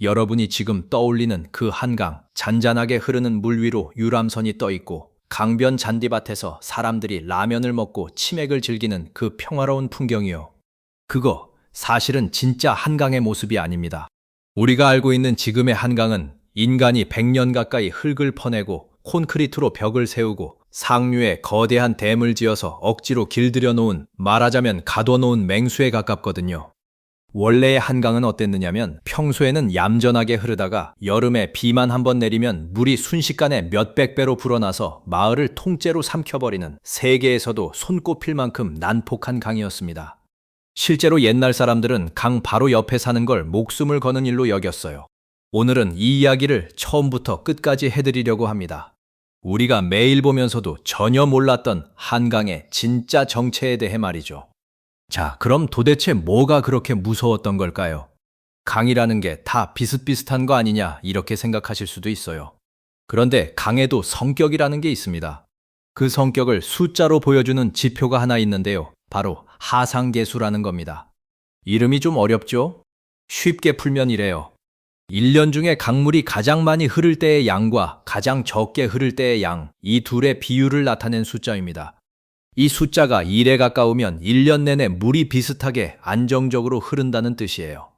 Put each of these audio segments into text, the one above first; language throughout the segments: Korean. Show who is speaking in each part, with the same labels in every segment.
Speaker 1: 여러분이 지금 떠올리는 그 한강, 잔잔하게 흐르는 물 위로 유람선이 떠 있고 강변 잔디밭에서 사람들이 라면을 먹고 치맥을 즐기는 그 평화로운 풍경이요. 그거 사실은 진짜 한강의 모습이 아닙니다. 우리가 알고 있는 지금의 한강은 인간이 100년 가까이 흙을 퍼내고 콘크리트로 벽을 세우고 상류에 거대한 댐을 지어서 억지로 길들여 놓은, 말하자면 가둬놓은 맹수에 가깝거든요. 원래의 한강은 어땠느냐면 평소에는 얌전하게 흐르다가 여름에 비만 한번 내리면 물이 순식간에 몇백 배로 불어나서 마을을 통째로 삼켜버리는, 세계에서도 손꼽힐 만큼 난폭한 강이었습니다. 실제로 옛날 사람들은 강 바로 옆에 사는 걸 목숨을 거는 일로 여겼어요. 오늘은 이 이야기를 처음부터 끝까지 해드리려고 합니다. 우리가 매일 보면서도 전혀 몰랐던 한강의 진짜 정체에 대해 말이죠. 자, 그럼 도대체 뭐가 그렇게 무서웠던 걸까요? 강이라는 게 다 비슷비슷한 거 아니냐, 이렇게 생각하실 수도 있어요. 그런데 강에도 성격이라는 게 있습니다. 그 성격을 숫자로 보여주는 지표가 하나 있는데요. 바로 하상계수라는 겁니다. 이름이 좀 어렵죠? 쉽게 풀면 이래요. 1년 중에 강물이 가장 많이 흐를 때의 양과 가장 적게 흐를 때의 양, 이 둘의 비율을 나타낸 숫자입니다. 이 숫자가 1에 가까우면 1년 내내 물이 비슷하게 안정적으로 흐른다는 뜻이에요.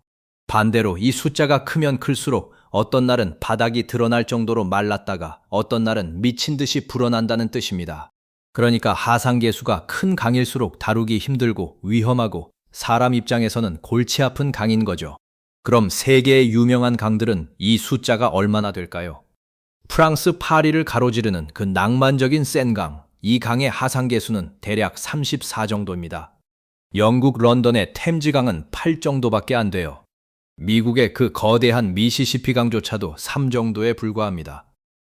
Speaker 1: 반대로 이 숫자가 크면 클수록 어떤 날은 바닥이 드러날 정도로 말랐다가 어떤 날은 미친 듯이 불어난다는 뜻입니다. 그러니까 하상계수가 큰 강일수록 다루기 힘들고 위험하고 사람 입장에서는 골치 아픈 강인 거죠. 그럼 세계의 유명한 강들은 이 숫자가 얼마나 될까요? 프랑스 파리를 가로지르는 그 낭만적인 센강, 이 강의 하상계수는 대략 34 정도입니다. 영국 런던의 템즈강은 8 정도밖에 안 돼요. 미국의 그 거대한 미시시피 강조차도 3 정도에 불과합니다.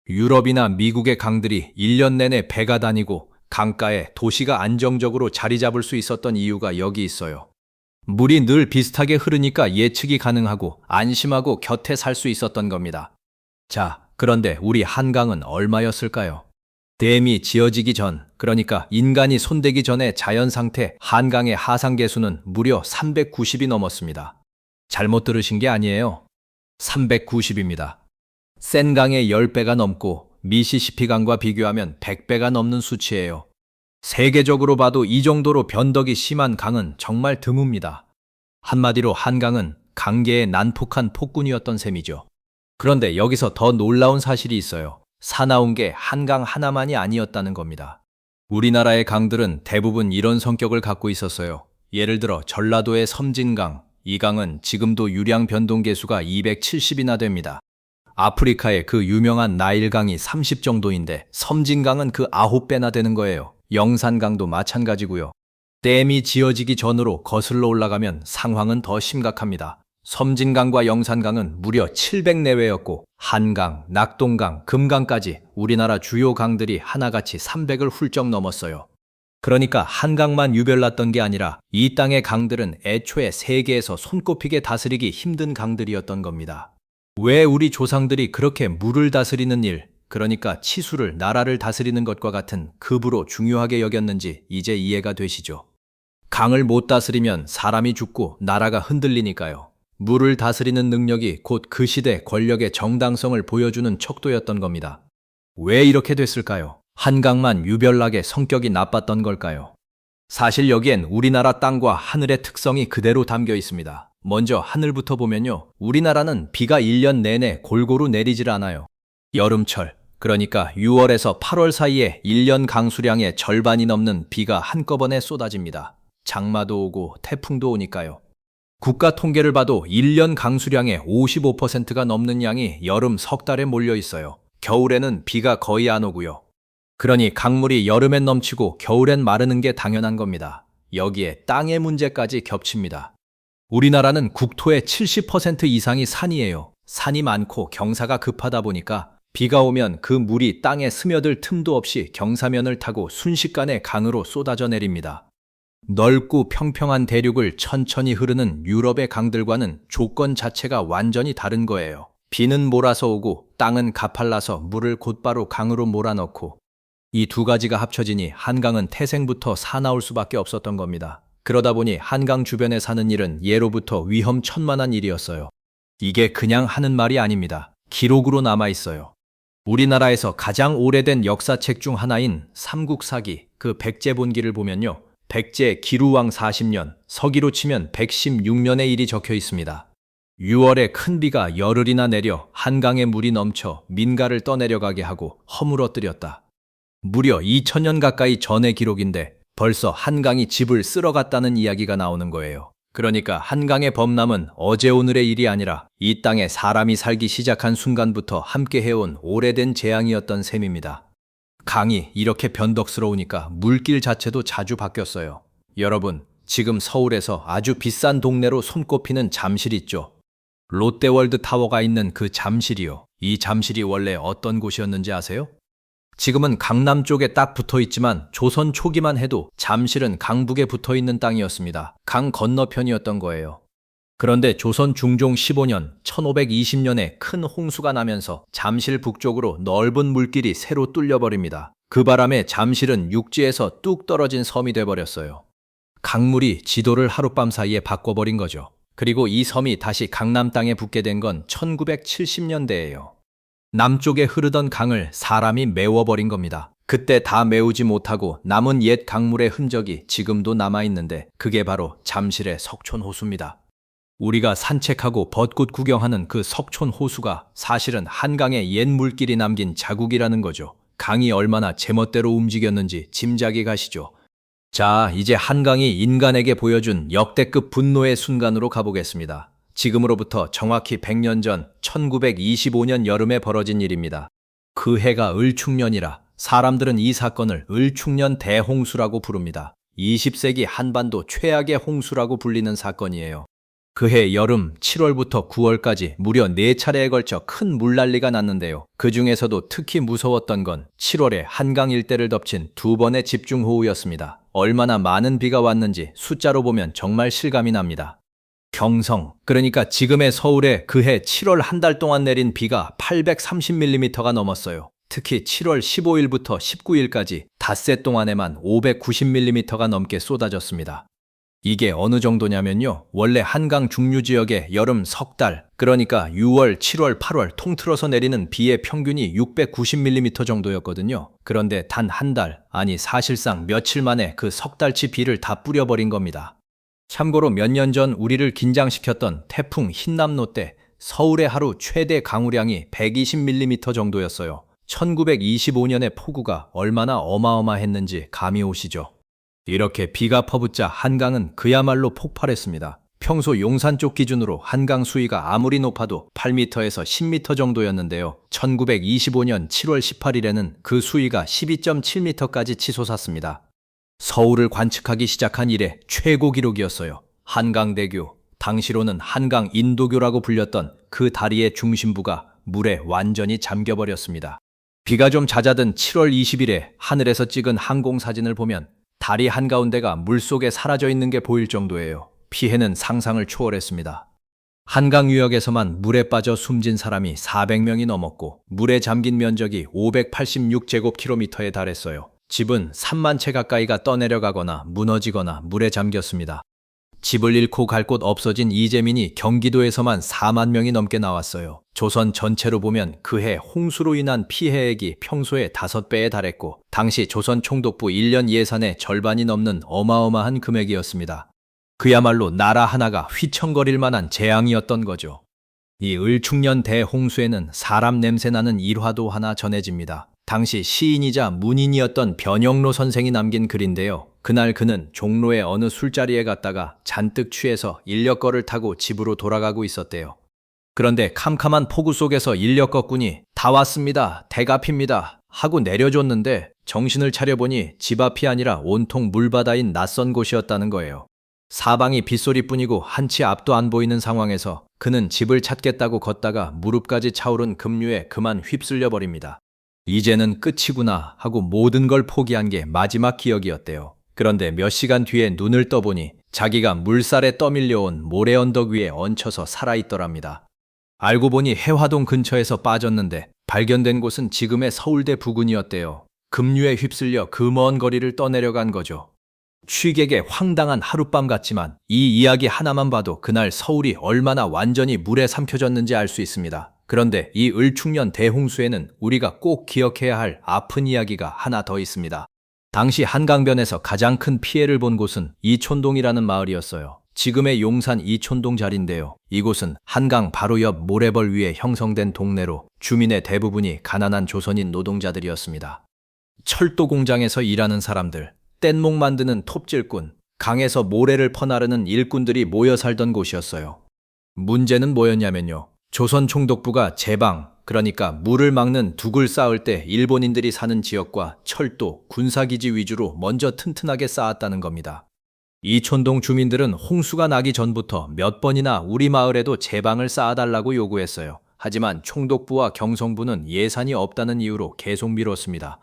Speaker 1: 유럽이나 미국의 강들이 1년 내내 배가 다니고 강가에 도시가 안정적으로 자리 잡을 수 있었던 이유가 여기 있어요. 물이 늘 비슷하게 흐르니까 예측이 가능하고 안심하고 곁에 살 수 있었던 겁니다. 자, 그런데 우리 한강은 얼마였을까요? 댐이 지어지기 전, 그러니까 인간이 손대기 전의 자연 상태 한강의 하상계수는 무려 390이 넘었습니다. 잘못 들으신 게 아니에요. 390입니다. 센강의 10배가 넘고 미시시피 강과 비교하면 100배가 넘는 수치예요. 세계적으로 봐도 이 정도로 변덕이 심한 강은 정말 드뭅니다. 한마디로 한강은 강계의 난폭한 폭군이었던 셈이죠. 그런데 여기서 더 놀라운 사실이 있어요. 사나운 게 한강 하나만이 아니었다는 겁니다. 우리나라의 강들은 대부분 이런 성격을 갖고 있었어요. 예를 들어 전라도의 섬진강, 이 강은 지금도 유량 변동계수가 270이나 됩니다. 아프리카의 그 유명한 나일강이 30 정도인데 섬진강은 그 9배나 되는 거예요. 영산강도 마찬가지고요. 댐이 지어지기 전으로 거슬러 올라가면 상황은 더 심각합니다. 섬진강과 영산강은 무려 700 내외였고 한강, 낙동강, 금강까지 우리나라 주요 강들이 하나같이 300을 훌쩍 넘었어요. 그러니까 한강만 유별났던 게 아니라 이 땅의 강들은 애초에 세계에서 손꼽히게 다스리기 힘든 강들이었던 겁니다. 왜 우리 조상들이 그렇게 물을 다스리는 일, 그러니까 치수를, 나라를 다스리는 것과 같은 급으로 중요하게 여겼는지 이제 이해가 되시죠? 강을 못 다스리면 사람이 죽고 나라가 흔들리니까요. 물을 다스리는 능력이 곧 그 시대 권력의 정당성을 보여주는 척도였던 겁니다. 왜 이렇게 됐을까요? 한강만 유별나게 성격이 나빴던 걸까요? 사실 여기엔 우리나라 땅과 하늘의 특성이 그대로 담겨 있습니다. 먼저 하늘부터 보면요. 우리나라는 비가 1년 내내 골고루 내리질 않아요. 여름철, 그러니까 6월에서 8월 사이에 1년 강수량의 절반이 넘는 비가 한꺼번에 쏟아집니다. 장마도 오고 태풍도 오니까요. 국가 통계를 봐도 1년 강수량의 55%가 넘는 양이 여름 석 달에 몰려 있어요. 겨울에는 비가 거의 안 오고요. 그러니 강물이 여름엔 넘치고 겨울엔 마르는 게 당연한 겁니다. 여기에 땅의 문제까지 겹칩니다. 우리나라는 국토의 70% 이상이 산이에요. 산이 많고 경사가 급하다 보니까 비가 오면 그 물이 땅에 스며들 틈도 없이 경사면을 타고 순식간에 강으로 쏟아져 내립니다. 넓고 평평한 대륙을 천천히 흐르는 유럽의 강들과는 조건 자체가 완전히 다른 거예요. 비는 몰아서 오고 땅은 가팔라서 물을 곧바로 강으로 몰아넣고, 이 두 가지가 합쳐지니 한강은 태생부터 사나울 수밖에 없었던 겁니다. 그러다 보니 한강 주변에 사는 일은 예로부터 위험천만한 일이었어요. 이게 그냥 하는 말이 아닙니다. 기록으로 남아 있어요. 우리나라에서 가장 오래된 역사책 중 하나인 삼국사기, 그 백제본기를 보면요. 백제 기루왕 40년, 서기로 치면 116년의 일이 적혀 있습니다. 6월에 큰 비가 열흘이나 내려 한강에 물이 넘쳐 민가를 떠내려가게 하고 허물어뜨렸다. 무려 2000년 가까이 전의 기록인데 벌써 한강이 집을 쓸어갔다는 이야기가 나오는 거예요. 그러니까 한강의 범람은 어제 오늘의 일이 아니라 이 땅에 사람이 살기 시작한 순간부터 함께 해온 오래된 재앙이었던 셈입니다. 강이 이렇게 변덕스러우니까 물길 자체도 자주 바뀌었어요. 여러분, 지금 서울에서 아주 비싼 동네로 손꼽히는 잠실 있죠? 롯데월드 타워가 있는 그 잠실이요. 이 잠실이 원래 어떤 곳이었는지 아세요? 지금은 강남 쪽에 딱 붙어 있지만 조선 초기만 해도 잠실은 강북에 붙어 있는 땅이었습니다. 강 건너편이었던 거예요. 그런데 조선 중종 15년, 1520년에 큰 홍수가 나면서 잠실 북쪽으로 넓은 물길이 새로 뚫려버립니다. 그 바람에 잠실은 육지에서 뚝 떨어진 섬이 돼버렸어요. 강물이 지도를 하룻밤 사이에 바꿔버린 거죠. 그리고 이 섬이 다시 강남 땅에 붙게 된 건 1970년대예요. 남쪽에 흐르던 강을 사람이 메워버린 겁니다. 그때 다 메우지 못하고 남은 옛 강물의 흔적이 지금도 남아있는데 그게 바로 잠실의 석촌호수입니다. 우리가 산책하고 벚꽃 구경하는 그 석촌호수가 사실은 한강의 옛 물길이 남긴 자국이라는 거죠. 강이 얼마나 제멋대로 움직였는지 짐작이 가시죠. 자, 이제 한강이 인간에게 보여준 역대급 분노의 순간으로 가보겠습니다. 지금으로부터 정확히 100년 전 1925년 여름에 벌어진 일입니다. 그 해가 을축년이라 사람들은 이 사건을 을축년 대홍수라고 부릅니다. 20세기 한반도 최악의 홍수라고 불리는 사건이에요. 그해 여름 7월부터 9월까지 무려 4차례에 걸쳐 큰 물난리가 났는데요. 그 중에서도 특히 무서웠던 건 7월에 한강 일대를 덮친 2번의 집중호우였습니다. 얼마나 많은 비가 왔는지 숫자로 보면 정말 실감이 납니다. 경성, 그러니까 지금의 서울에 그해 7월 한 달 동안 내린 비가 830mm가 넘었어요. 특히 7월 15일부터 19일까지 닷새 동안에만 590mm가 넘게 쏟아졌습니다. 이게 어느 정도냐면요. 원래 한강 중류 지역에 여름 석 달, 그러니까 6월, 7월, 8월 통틀어서 내리는 비의 평균이 690mm 정도였거든요. 그런데 단 한 달, 아니 사실상 며칠 만에 그 석 달치 비를 다 뿌려버린 겁니다. 참고로 몇 년 전 우리를 긴장시켰던 태풍 흰남노 때 서울의 하루 최대 강우량이 120mm 정도였어요. 1925년의 폭우가 얼마나 어마어마했는지 감이 오시죠? 이렇게 비가 퍼붓자 한강은 그야말로 폭발했습니다. 평소 용산 쪽 기준으로 한강 수위가 아무리 높아도 8m에서 10m 정도였는데요. 1925년 7월 18일에는 그 수위가 12.7m까지 치솟았습니다. 서울을 관측하기 시작한 이래 최고 기록이었어요. 한강대교, 당시로는 한강 인도교라고 불렸던 그 다리의 중심부가 물에 완전히 잠겨버렸습니다. 비가 좀 잦아든 7월 20일에 하늘에서 찍은 항공사진을 보면 다리 한가운데가 물속에 사라져 있는 게 보일 정도예요. 피해는 상상을 초월했습니다. 한강 유역에서만 물에 빠져 숨진 사람이 400명이 넘었고 물에 잠긴 면적이 586제곱킬로미터에 달했어요. 집은 3만 채 가까이가 떠내려가거나 무너지거나 물에 잠겼습니다. 집을 잃고 갈 곳 없어진 이재민이 경기도에서만 4만 명이 넘게 나왔어요. 조선 전체로 보면 그해 홍수로 인한 피해액이 평소의 5배에 달했고 당시 조선 총독부 1년 예산의 절반이 넘는 어마어마한 금액이었습니다. 그야말로 나라 하나가 휘청거릴 만한 재앙이었던 거죠. 이 을축년 대홍수에는 사람 냄새나는 일화도 하나 전해집니다. 당시 시인이자 문인이었던 변영로 선생이 남긴 글인데요. 그날 그는 종로의 어느 술자리에 갔다가 잔뜩 취해서 인력거를 타고 집으로 돌아가고 있었대요. 그런데 캄캄한 폭우 속에서 인력거꾼이 다 왔습니다. 대갑입니다. 하고 내려줬는데 정신을 차려보니 집 앞이 아니라 온통 물바다인 낯선 곳이었다는 거예요. 사방이 빗소리뿐이고 한치 앞도 안 보이는 상황에서 그는 집을 찾겠다고 걷다가 무릎까지 차오른 급류에 그만 휩쓸려 버립니다. 이제는 끝이구나 하고 모든 걸 포기한 게 마지막 기억이었대요. 그런데 몇 시간 뒤에 눈을 떠보니 자기가 물살에 떠밀려온 모래 언덕 위에 얹혀서 살아있더랍니다. 알고 보니 해화동 근처에서 빠졌는데 발견된 곳은 지금의 서울대 부근이었대요. 급류에 휩쓸려 그 먼 거리를 떠내려간 거죠. 취객의 황당한 하룻밤 같지만 이 이야기 하나만 봐도 그날 서울이 얼마나 완전히 물에 삼켜졌는지 알 수 있습니다. 그런데 이 을충년 대홍수에는 우리가 꼭 기억해야 할 아픈 이야기가 하나 더 있습니다. 당시 한강변에서 가장 큰 피해를 본 곳은 이촌동이라는 마을이었어요. 지금의 용산 이촌동 자리인데요. 이곳은 한강 바로 옆 모래벌 위에 형성된 동네로 주민의 대부분이 가난한 조선인 노동자들이었습니다. 철도 공장에서 일하는 사람들, 뗏목 만드는 톱질꾼, 강에서 모래를 퍼나르는 일꾼들이 모여 살던 곳이었어요. 문제는 뭐였냐면요. 조선 총독부가 제방, 그러니까 물을 막는 둑을 쌓을 때 일본인들이 사는 지역과 철도, 군사기지 위주로 먼저 튼튼하게 쌓았다는 겁니다. 이촌동 주민들은 홍수가 나기 전부터 몇 번이나 우리 마을에도 제방을 쌓아달라고 요구했어요. 하지만 총독부와 경성부는 예산이 없다는 이유로 계속 미뤘습니다.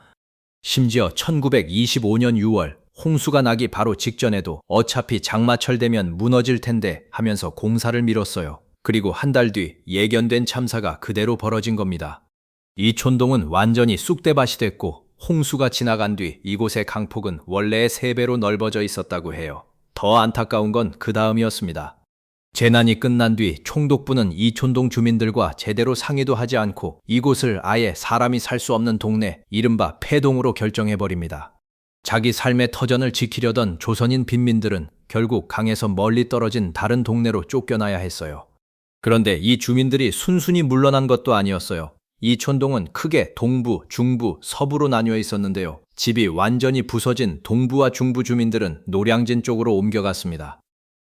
Speaker 1: 심지어 1925년 6월 홍수가 나기 바로 직전에도 어차피 장마철 되면 무너질 텐데 하면서 공사를 미뤘어요. 그리고 한 달 뒤 예견된 참사가 그대로 벌어진 겁니다. 이촌동은 완전히 쑥대밭이 됐고 홍수가 지나간 뒤 이곳의 강폭은 원래의 3배로 넓어져 있었다고 해요. 더 안타까운 건 그 다음이었습니다. 재난이 끝난 뒤 총독부는 이촌동 주민들과 제대로 상의도 하지 않고 이곳을 아예 사람이 살 수 없는 동네, 이른바 폐동으로 결정해버립니다. 자기 삶의 터전을 지키려던 조선인 빈민들은 결국 강에서 멀리 떨어진 다른 동네로 쫓겨나야 했어요. 그런데 이 주민들이 순순히 물러난 것도 아니었어요. 이촌동은 크게 동부, 중부, 서부로 나뉘어 있었는데요. 집이 완전히 부서진 동부와 중부 주민들은 노량진 쪽으로 옮겨갔습니다.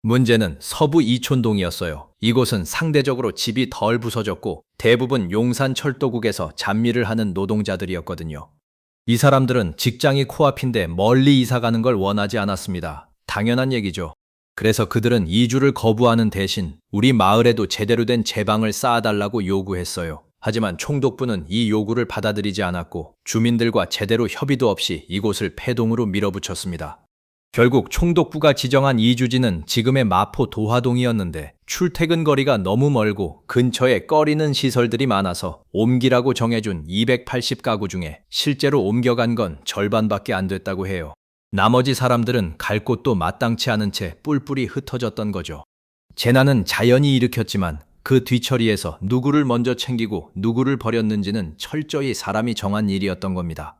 Speaker 1: 문제는 서부 이촌동이었어요. 이곳은 상대적으로 집이 덜 부서졌고 대부분 용산 철도국에서 잡일을 하는 노동자들이었거든요. 이 사람들은 직장이 코앞인데 멀리 이사 가는 걸 원하지 않았습니다. 당연한 얘기죠. 그래서 그들은 이주를 거부하는 대신 우리 마을에도 제대로 된 제방을 쌓아달라고 요구했어요. 하지만 총독부는 이 요구를 받아들이지 않았고 주민들과 제대로 협의도 없이 이곳을 폐동으로 밀어붙였습니다. 결국 총독부가 지정한 이주지는 지금의 마포 도화동이었는데 출퇴근 거리가 너무 멀고 근처에 꺼리는 시설들이 많아서 옮기라고 정해준 280가구 중에 실제로 옮겨간 건 절반밖에 안 됐다고 해요. 나머지 사람들은 갈 곳도 마땅치 않은 채 뿔뿔이 흩어졌던 거죠. 재난은 자연이 일으켰지만 그 뒤처리에서 누구를 먼저 챙기고 누구를 버렸는지는 철저히 사람이 정한 일이었던 겁니다.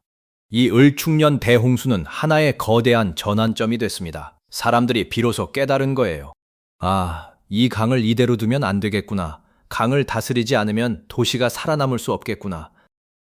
Speaker 1: 이 을충년 대홍수는 하나의 거대한 전환점이 됐습니다. 사람들이 비로소 깨달은 거예요. 아, 이 강을 이대로 두면 안 되겠구나. 강을 다스리지 않으면 도시가 살아남을 수 없겠구나.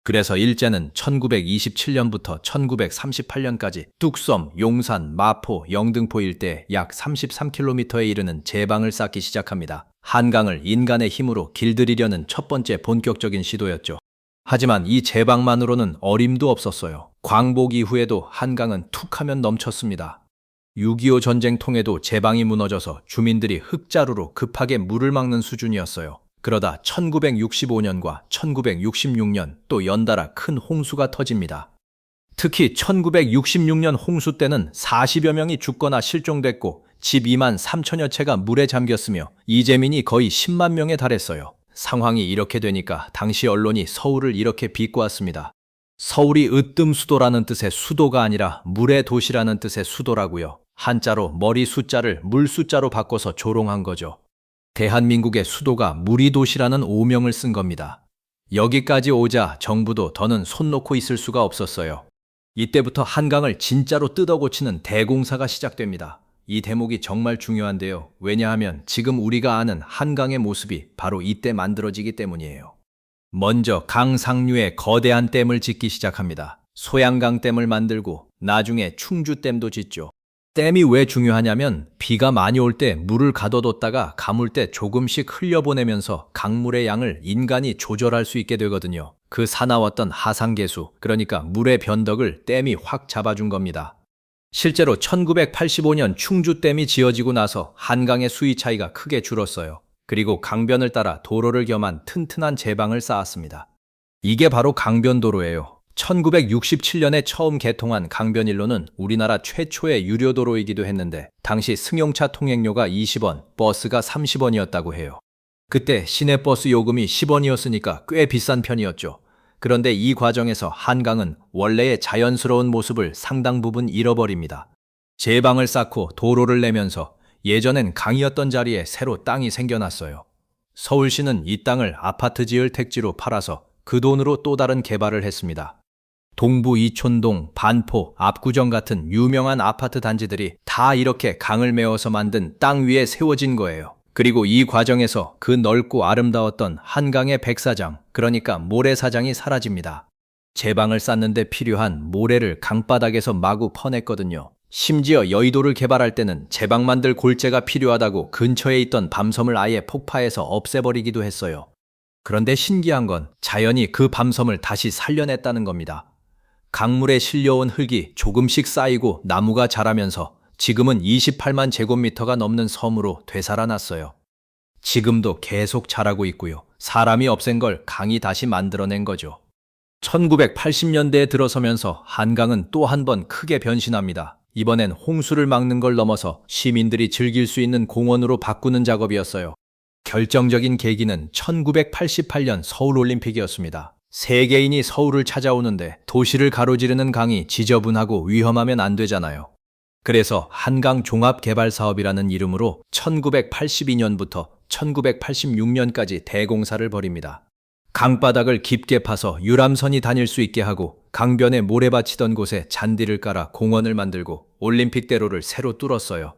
Speaker 1: 그래서 일제는 1927년부터 1938년까지 뚝섬, 용산, 마포, 영등포 일대 약 33km에 이르는 제방을 쌓기 시작합니다. 한강을 인간의 힘으로 길들이려는 첫 번째 본격적인 시도였죠. 하지만 이 제방만으로는 어림도 없었어요. 광복 이후에도 한강은 툭하면 넘쳤습니다. 6.25 전쟁 통에도 제방이 무너져서 주민들이 흙자루로 급하게 물을 막는 수준이었어요. 그러다 1965년과 1966년 또 연달아 큰 홍수가 터집니다. 특히 1966년 홍수 때는 40여 명이 죽거나 실종됐고 집 2만 3천여 채가 물에 잠겼으며 이재민이 거의 10만 명에 달했어요. 상황이 이렇게 되니까 당시 언론이 서울을 이렇게 비꼬았습니다. 서울이 으뜸수도라는 뜻의 수도가 아니라 물의 도시라는 뜻의 수도라고요. 한자로 머리 숫자를 물 숫자로 바꿔서 조롱한 거죠. 대한민국의 수도가 물이 도시라는 오명을 쓴 겁니다. 여기까지 오자 정부도 더는 손 놓고 있을 수가 없었어요. 이때부터 한강을 진짜로 뜯어고치는 대공사가 시작됩니다. 이 대목이 정말 중요한데요. 왜냐하면 지금 우리가 아는 한강의 모습이 바로 이때 만들어지기 때문이에요. 먼저 강 상류에 거대한 댐을 짓기 시작합니다. 소양강댐을 만들고 나중에 충주댐도 짓죠. 댐이 왜 중요하냐면 비가 많이 올 때 물을 가둬뒀다가 가물 때 조금씩 흘려보내면서 강물의 양을 인간이 조절할 수 있게 되거든요. 그 사나웠던 하상계수, 그러니까 물의 변덕을 댐이 확 잡아준 겁니다. 실제로 1985년 충주댐이 지어지고 나서 한강의 수위 차이가 크게 줄었어요. 그리고 강변을 따라 도로를 겸한 튼튼한 제방을 쌓았습니다. 이게 바로 강변도로예요. 1967년에 처음 개통한 강변일로는 우리나라 최초의 유료도로이기도 했는데 당시 승용차 통행료가 20원, 버스가 30원이었다고 해요. 그때 시내버스 요금이 10원이었으니까 꽤 비싼 편이었죠. 그런데 이 과정에서 한강은 원래의 자연스러운 모습을 상당 부분 잃어버립니다. 제방을 쌓고 도로를 내면서 예전엔 강이었던 자리에 새로 땅이 생겨났어요. 서울시는 이 땅을 아파트 지을 택지로 팔아서 그 돈으로 또 다른 개발을 했습니다. 동부 이촌동, 반포, 압구정 같은 유명한 아파트 단지들이 다 이렇게 강을 메워서 만든 땅 위에 세워진 거예요. 그리고 이 과정에서 그 넓고 아름다웠던 한강의 백사장, 그러니까 모래사장이 사라집니다. 제방을 쌓는데 필요한 모래를 강바닥에서 마구 퍼냈거든요. 심지어 여의도를 개발할 때는 제방 만들 골재가 필요하다고 근처에 있던 밤섬을 아예 폭파해서 없애버리기도 했어요. 그런데 신기한 건 자연이 그 밤섬을 다시 살려냈다는 겁니다. 강물에 실려온 흙이 조금씩 쌓이고 나무가 자라면서 지금은 28만 제곱미터가 넘는 섬으로 되살아났어요. 지금도 계속 자라고 있고요. 사람이 없앤 걸 강이 다시 만들어낸 거죠. 1980년대에 들어서면서 한강은 또 한 번 크게 변신합니다. 이번엔 홍수를 막는 걸 넘어서 시민들이 즐길 수 있는 공원으로 바꾸는 작업이었어요. 결정적인 계기는 1988년 서울올림픽이었습니다. 세계인이 서울을 찾아오는데 도시를 가로지르는 강이 지저분하고 위험하면 안 되잖아요. 그래서 한강 종합개발사업이라는 이름으로 1982년부터 1986년까지 대공사를 벌입니다. 강바닥을 깊게 파서 유람선이 다닐 수 있게 하고 강변에 모래밭이던 곳에 잔디를 깔아 공원을 만들고 올림픽대로를 새로 뚫었어요.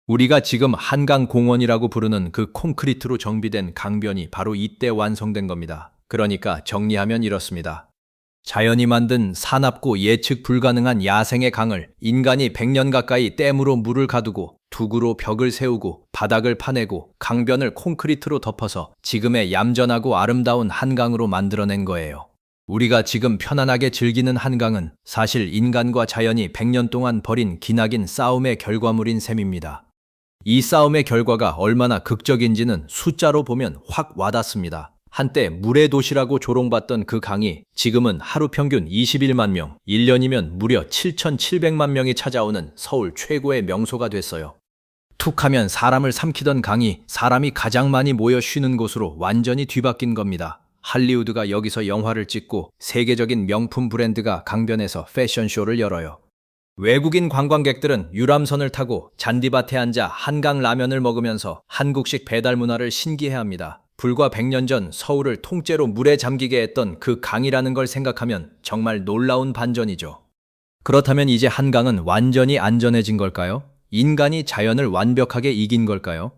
Speaker 1: 우리가 지금 한강공원이라고 부르는 그 콘크리트로 정비된 강변이 바로 이때 완성된 겁니다. 그러니까 정리하면 이렇습니다. 자연이 만든 사납고 예측 불가능한 야생의 강을 인간이 100년 가까이 댐으로 물을 가두고 두구로 벽을 세우고 바닥을 파내고 강변을 콘크리트로 덮어서 지금의 얌전하고 아름다운 한강으로 만들어낸 거예요. 우리가 지금 편안하게 즐기는 한강은 사실 인간과 자연이 100년 동안 벌인 기나긴 싸움의 결과물인 셈입니다. 이 싸움의 결과가 얼마나 극적인지는 숫자로 보면 확 와닿습니다. 한때 물의 도시라고 조롱받던 그 강이 지금은 하루 평균 21만 명, 1년이면 무려 7,700만 명이 찾아오는 서울 최고의 명소가 됐어요. 툭하면 사람을 삼키던 강이 사람이 가장 많이 모여 쉬는 곳으로 완전히 뒤바뀐 겁니다. 할리우드가 여기서 영화를 찍고 세계적인 명품 브랜드가 강변에서 패션쇼를 열어요. 외국인 관광객들은 유람선을 타고 잔디밭에 앉아 한강 라면을 먹으면서 한국식 배달 문화를 신기해합니다. 불과 100년 전 서울을 통째로 물에 잠기게 했던 그 강이라는 걸 생각하면 정말 놀라운 반전이죠. 그렇다면 이제 한강은 완전히 안전해진 걸까요? 인간이 자연을 완벽하게 이긴 걸까요?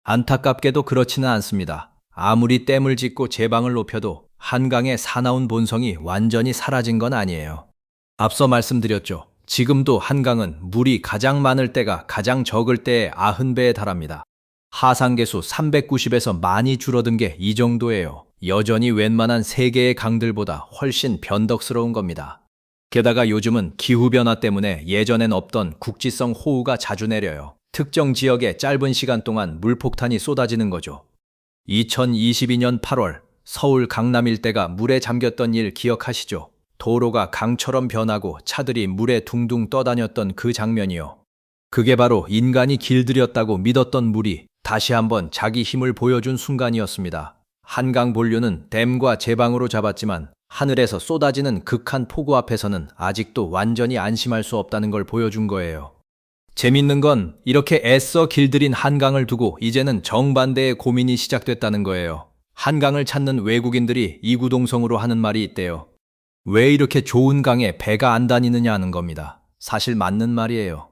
Speaker 1: 안타깝게도 그렇지는 않습니다. 아무리 댐을 짓고 제방을 높여도 한강의 사나운 본성이 완전히 사라진 건 아니에요. 앞서 말씀드렸죠. 지금도 한강은 물이 가장 많을 때가 가장 적을 때의 90배에 달합니다. 하상계수 390에서 많이 줄어든 게 이 정도예요. 여전히 웬만한 세계의 강들보다 훨씬 변덕스러운 겁니다. 게다가 요즘은 기후변화 때문에 예전엔 없던 국지성 호우가 자주 내려요. 특정 지역에 짧은 시간 동안 물폭탄이 쏟아지는 거죠. 2022년 8월 서울 강남 일대가 물에 잠겼던 일 기억하시죠? 도로가 강처럼 변하고 차들이 물에 둥둥 떠다녔던 그 장면이요. 그게 바로 인간이 길들였다고 믿었던 물이 다시 한번 자기 힘을 보여준 순간이었습니다. 한강 본류는 댐과 제방으로 잡았지만 하늘에서 쏟아지는 극한 폭우 앞에서는 아직도 완전히 안심할 수 없다는 걸 보여준 거예요. 재밌는 건 이렇게 애써 길들인 한강을 두고 이제는 정반대의 고민이 시작됐다는 거예요. 한강을 찾는 외국인들이 이구동성으로 하는 말이 있대요. 왜 이렇게 좋은 강에 배가 안 다니느냐 하는 겁니다. 사실 맞는 말이에요.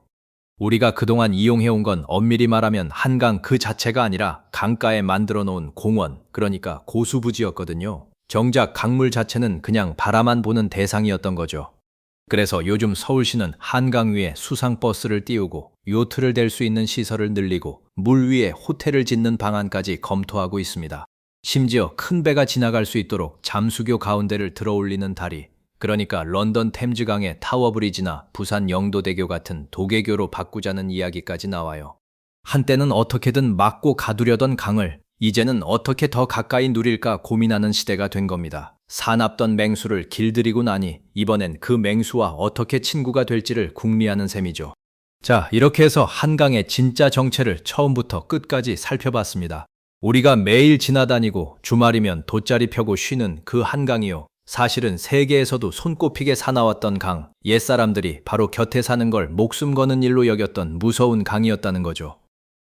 Speaker 1: 우리가 그동안 이용해온 건 엄밀히 말하면 한강 그 자체가 아니라 강가에 만들어 놓은 공원, 그러니까 고수부지였거든요. 정작 강물 자체는 그냥 바라만 보는 대상이었던 거죠. 그래서 요즘 서울시는 한강 위에 수상버스를 띄우고 요트를 댈 수 있는 시설을 늘리고 물 위에 호텔을 짓는 방안까지 검토하고 있습니다. 심지어 큰 배가 지나갈 수 있도록 잠수교 가운데를 들어올리는 다리, 그러니까 런던 템즈강의 타워브리지나 부산 영도대교 같은 도계교로 바꾸자는 이야기까지 나와요. 한때는 어떻게든 막고 가두려던 강을 이제는 어떻게 더 가까이 누릴까 고민하는 시대가 된 겁니다. 사납던 맹수를 길들이고 나니 이번엔 그 맹수와 어떻게 친구가 될지를 궁리하는 셈이죠. 자, 이렇게 해서 한강의 진짜 정체를 처음부터 끝까지 살펴봤습니다. 우리가 매일 지나다니고 주말이면 돗자리 펴고 쉬는 그 한강이요. 사실은 세계에서도 손꼽히게 사나웠던 강, 옛사람들이 바로 곁에 사는 걸 목숨 거는 일로 여겼던 무서운 강이었다는 거죠.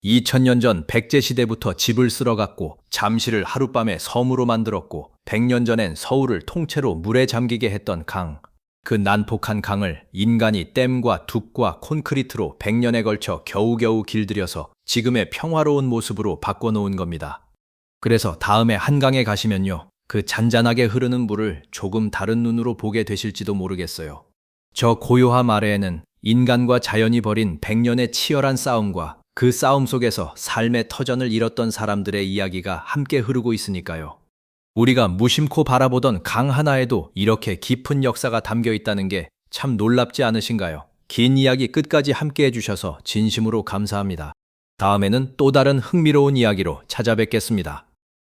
Speaker 1: 2000년 전 백제시대부터 집을 쓸어갔고 잠시를 하룻밤에 섬으로 만들었고 100년 전엔 서울을 통째로 물에 잠기게 했던 강. 그 난폭한 강을 인간이 댐과 둑과 콘크리트로 100년에 걸쳐 겨우겨우 길들여서 지금의 평화로운 모습으로 바꿔놓은 겁니다. 그래서 다음에 한강에 가시면요, 그 잔잔하게 흐르는 물을 조금 다른 눈으로 보게 되실지도 모르겠어요. 저 고요함 아래에는 인간과 자연이 벌인 100년의 치열한 싸움과 그 싸움 속에서 삶의 터전을 잃었던 사람들의 이야기가 함께 흐르고 있으니까요. 우리가 무심코 바라보던 강 하나에도 이렇게 깊은 역사가 담겨 있다는 게 참 놀랍지 않으신가요? 긴 이야기 끝까지 함께 해주셔서 진심으로 감사합니다. 다음에는 또 다른 흥미로운 이야기로 찾아뵙겠습니다.